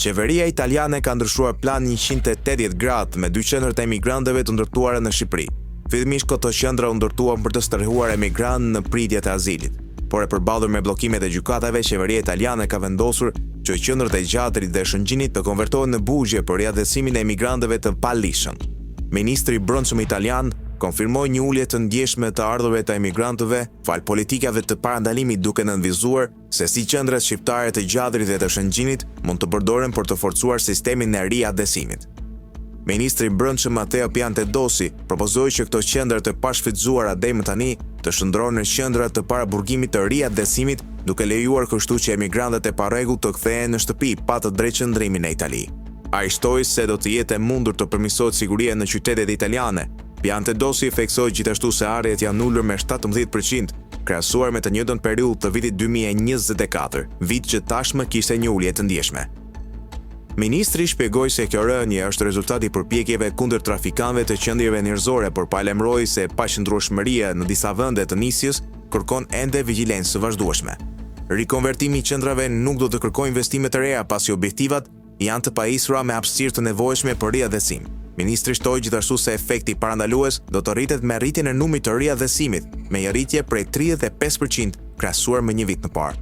Qeveria italiane ka ndryshuar plan 180 gradë me 2 qendra të emigrantëve të ndërtuara në Shqipëri. Fillimisht këto qendra u ndërtuan për të stërhuar emigrantë në pritje të azilit, por e përballur me bllokimet e gjykatave, qeveria italiane ka vendosur që qendrat e Gjatrit dhe Shëngjinit të konvertohen në bugje për riadhesimin e emigrantëve të palishëm. Ministri i Brendshëm italian konfirmoi një ulje të ndjeshme të ardhurve të emigrantëve fal politikave të parandalimit, duke nënvizuar se si qendrat shqiptare të Gjatrit dhe të Shëngjinit mund të përdoren për të forcuar sistemin e riadhesimit. Ministri i Brendshëm Matteo Piantedosi propozoi që këto qendra të pashfrytzuara deri më tani të shndrohen në qendra të paraburgimit të riadhesimit, duke lejuar kështu që emigrantët e parregull të kthehen në shtëpi pa të drejtë qëndrimin në Itali. Ai shtoi se do të jetë e mundur të përmirësohet siguria në qytetet italiane. Piantedosi theksoi gjithashtu se arjet janë ulur me 17%, krahasuar me të njëjtën periudhë të vitit 2024, vit që tashmë kishte një ulje të ndjeshme. Ministri shpjegoi se kjo rënje është rezultati i përpjekjeve kundër trafikantëve të qendrave njerëzore, por paralajmëroi se paqëndrueshmëria në disa vende të nisjes kërkon ende vigjilencë së vazhdueshme. Rikonvertimi i qendrave nuk do të kërkojë investime të reja, pasi objektivat janë të pajisura me hapësirë të nevojshme për riadhesim. Ministri shtoi gjithashtu se efekti parandalues do të rritet me rritjen e numrit të riadhesimit, me një rritje prej 35% krahasuar me një vit më parë.